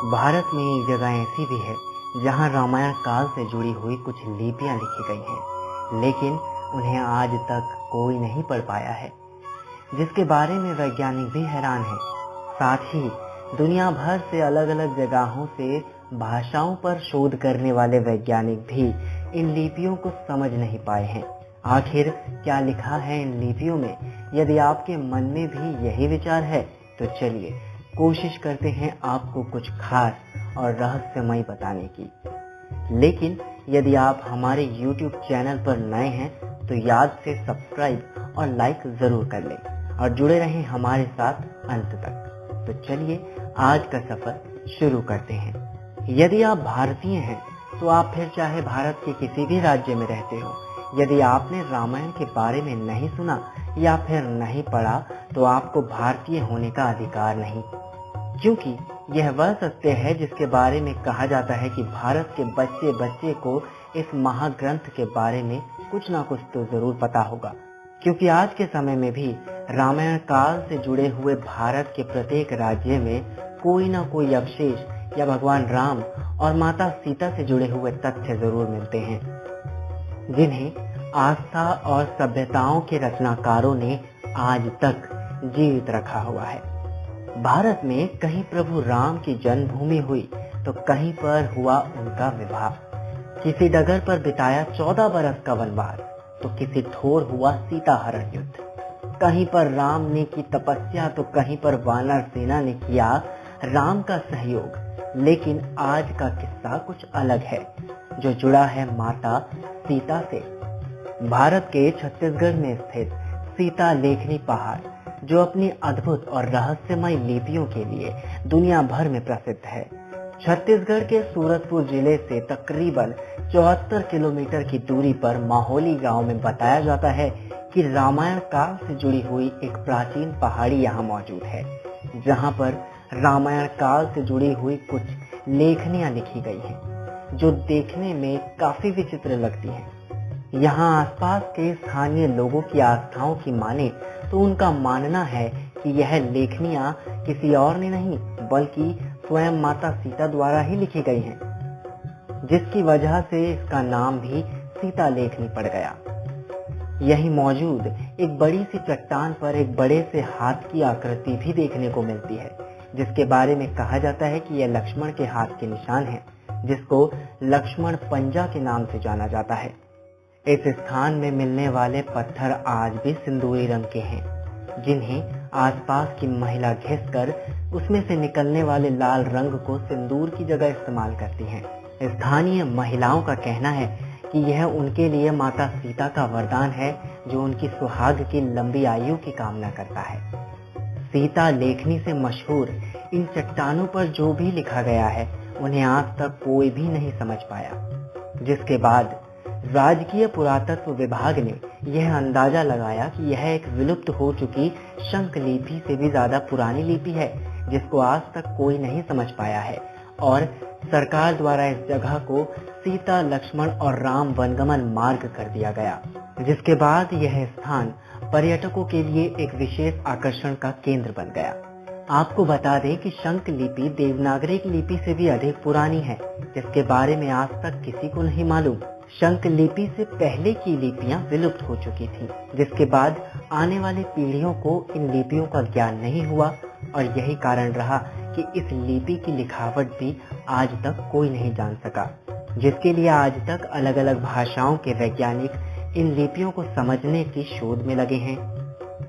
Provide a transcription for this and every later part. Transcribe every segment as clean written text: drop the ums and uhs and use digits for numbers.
भारत में एक जगह ऐसी भी है जहां रामायण काल से जुड़ी हुई कुछ लिपियां लिखी गई हैं, लेकिन उन्हें आज तक कोई नहीं पढ़ पाया है, जिसके बारे में वैज्ञानिक भी हैरान हैं। साथ ही दुनिया भर से अलग अलग जगहों से भाषाओं पर शोध करने वाले वैज्ञानिक भी इन लिपियों को समझ नहीं पाए हैं। आखिर क्या लिखा है इन लिपियों में? यदि आपके मन में भी यही विचार है तो चलिए कोशिश करते हैं आपको कुछ खास और रहस्यमय बताने की। लेकिन यदि आप हमारे YouTube चैनल पर नए हैं तो याद से सब्सक्राइब और लाइक जरूर कर लें और जुड़े रहें हमारे साथ अंत तक। तो चलिए आज का सफर शुरू करते हैं। यदि आप भारतीय हैं तो आप फिर चाहे भारत के किसी भी राज्य में रहते हो, यदि आपने रामायण के बारे में नहीं सुना या फिर नहीं पढ़ा तो आपको भारतीय होने का अधिकार नहीं, क्योंकि यह वह सत्य है जिसके बारे में कहा जाता है कि भारत के बच्चे बच्चे को इस महाग्रंथ के बारे में कुछ ना कुछ तो जरूर पता होगा। क्योंकि आज के समय में भी रामायण काल से जुड़े हुए भारत के प्रत्येक राज्य में कोई ना कोई अवशेष या भगवान राम और माता सीता से जुड़े हुए तथ्य जरूर मिलते हैं, जिन्हें आस्था और सभ्यताओं के रचनाकारों ने आज तक जीवित रखा हुआ है। भारत में कहीं प्रभु राम की जन्मभूमि हुई तो कहीं पर हुआ उनका विवाह, किसी डगर पर बिताया 14 बरस का वनवास तो किसी ठोर हुआ सीता हरण युद्ध, कहीं पर राम ने की तपस्या तो कहीं पर वानर सेना ने किया राम का सहयोग। लेकिन आज का किस्सा कुछ अलग है, जो जुड़ा है माता सीता से। भारत के छत्तीसगढ़ में स्थित सीता लेखनी पहाड़, जो अपनी अद्भुत और रहस्यमय लिपियों के लिए दुनिया भर में प्रसिद्ध है। छत्तीसगढ़ के सूरजपुर जिले से तकरीबन 74 किलोमीटर की दूरी पर माहौली गांव में बताया जाता है कि रामायण काल से जुड़ी हुई एक प्राचीन पहाड़ी यहाँ मौजूद है, जहाँ पर रामायण काल से जुड़ी हुई कुछ लेखनियां लिखी गई हैं, जो देखने में काफी विचित्र लगती हैं। यहाँ आसपास के स्थानीय लोगों की आस्थाओं की माने तो उनका मानना है कि यह लेखनियां किसी और ने नहीं बल्कि स्वयं माता सीता द्वारा ही लिखी गई हैं, जिसकी वजह से इसका नाम भी सीता लेखनी पड़ गया। यहीं मौजूद एक बड़ी सी चट्टान पर एक बड़े से हाथ की आकृति भी देखने को मिलती है, जिसके बारे में कहा जाता है कि यह लक्ष्मण के हाथ के निशान है, जिसको लक्ष्मण पंजा के नाम से जाना जाता है। इस स्थान में मिलने वाले पत्थर आज भी सिंदूरी रंग के हैं, जिन्हें आसपास की महिला घिसकर उसमें से निकलने वाले लाल रंग को सिंदूर की जगह इस्तेमाल करती हैं। स्थानीय महिलाओं का कहना है कि यह उनके लिए माता सीता का वरदान है, जो उनकी सुहाग की लंबी आयु की कामना करता है। सीता लेखनी से मशहूर इन चट्टानों पर जो भी लिखा गया है उन्हें आज तक कोई भी नहीं समझ पाया, जिसके बाद राजकीय पुरातत्व विभाग ने यह अंदाजा लगाया कि यह एक विलुप्त हो चुकी शंख लिपि से भी ज्यादा पुरानी लिपि है, जिसको आज तक कोई नहीं समझ पाया है, और सरकार द्वारा इस जगह को सीता लक्ष्मण और राम वनगमन मार्ग कर दिया गया, जिसके बाद यह स्थान पर्यटकों के लिए एक विशेष आकर्षण का केंद्र बन गया। आपको बता दें कि शंख लिपि देवनागरी की लिपि से भी अधिक पुरानी है, जिसके बारे में आज तक किसी को नहीं मालूम। शंख लिपि से पहले की लिपियां विलुप्त हो चुकी थीं, जिसके बाद आने वाली पीढ़ियों को इन लिपियों का ज्ञान नहीं हुआ, और यही कारण रहा कि इस लिपि की लिखावट भी आज तक कोई नहीं जान सका, जिसके लिए आज तक अलग अलग भाषाओं के वैज्ञानिक इन लिपियों को समझने की शोध में लगे हैं।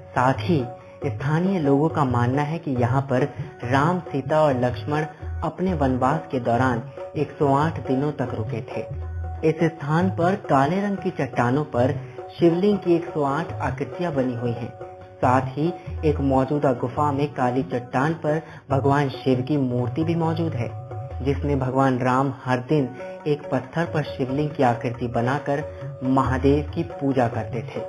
साथ ही स्थानीय लोगों का मानना है कि यहाँ पर राम, सीता और लक्ष्मण अपने वनवास के दौरान 108 दिनों तक रुके थे। इस स्थान पर काले रंग की चट्टानों पर शिवलिंग की 108 आकृतियां बनी हुई हैं। साथ ही एक मौजूदा गुफा में काली चट्टान पर भगवान शिव की मूर्ति भी मौजूद है, जिसमें भगवान राम हर दिन एक पत्थर पर शिवलिंग की आकृति बनाकर महादेव की पूजा करते थे।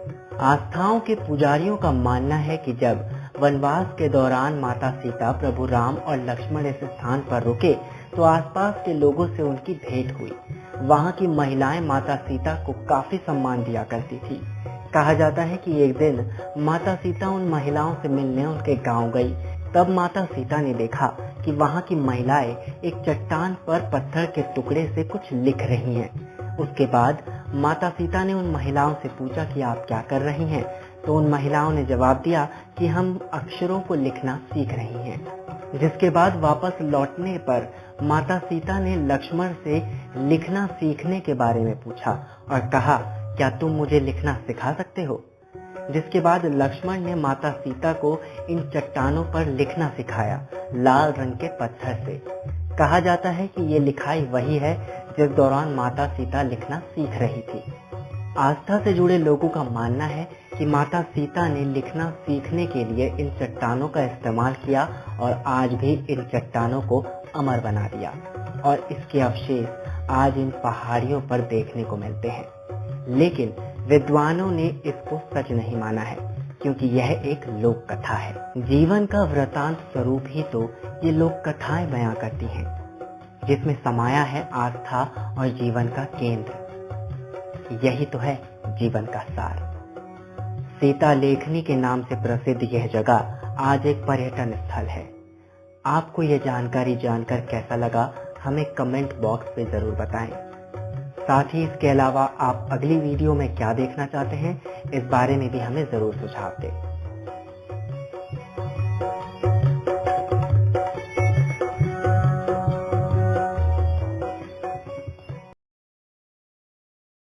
आस्थाओं के पुजारियों का मानना है कि जब वनवास के दौरान माता सीता, प्रभु राम और लक्ष्मण इस स्थान पर रुके तो आसपास के लोगों से उनकी भेंट हुई। वहां की महिलाएं माता सीता को काफी सम्मान दिया करती थी। कहा जाता है कि एक दिन माता सीता उन महिलाओं से मिलने उनके गांव गई, तब माता सीता ने देखा कि वहां की महिलाएं एक चट्टान पर पत्थर के टुकड़े से कुछ लिख रही हैं। उसके बाद माता सीता ने उन महिलाओं से पूछा कि आप क्या कर रही हैं? तो उन महिलाओं ने जवाब दिया कि हम अक्षरों को लिखना सीख रही हैं। जिसके बाद वापस लौटने पर माता सीता ने लक्ष्मण से लिखना सीखने के बारे में पूछा और कहा, क्या तुम मुझे लिखना सिखा सकते हो? जिसके बाद लक्ष्मण ने माता सीता को इन चट्टानों पर लिखना सिखाया, लाल रंग के पत्थर से। कहा जाता है कि ये लिखाई वही है जिस दौरान माता सीता लिखना सीख रही थी। आस्था से जुड़े लोगों का मानना है कि माता सीता ने लिखना सीखने के लिए इन चट्टानों का इस्तेमाल किया और आज भी इन चट्टानों को अमर बना दिया और इसके अवशेष आज इन पहाड़ियों पर देखने को मिलते हैं। लेकिन विद्वानों ने इसको सच नहीं माना है, क्योंकि यह एक लोक कथा है। जीवन का वृतांत स्वरूप ही तो ये लोक कथाएं बयां करती हैं, जिसमें समाया है आस्था और जीवन का केंद्र। यही तो है जीवन का सार। सीता लेखनी के नाम से प्रसिद्ध यह जगह आज एक पर्यटन स्थल है। आपको यह जानकारी जानकर कैसा लगा, हमें कमेंट बॉक्स पे जरूर बताएं। साथ ही इसके अलावा आप अगली वीडियो में क्या देखना चाहते हैं, इस बारे में भी हमें जरूर सुझाव दें।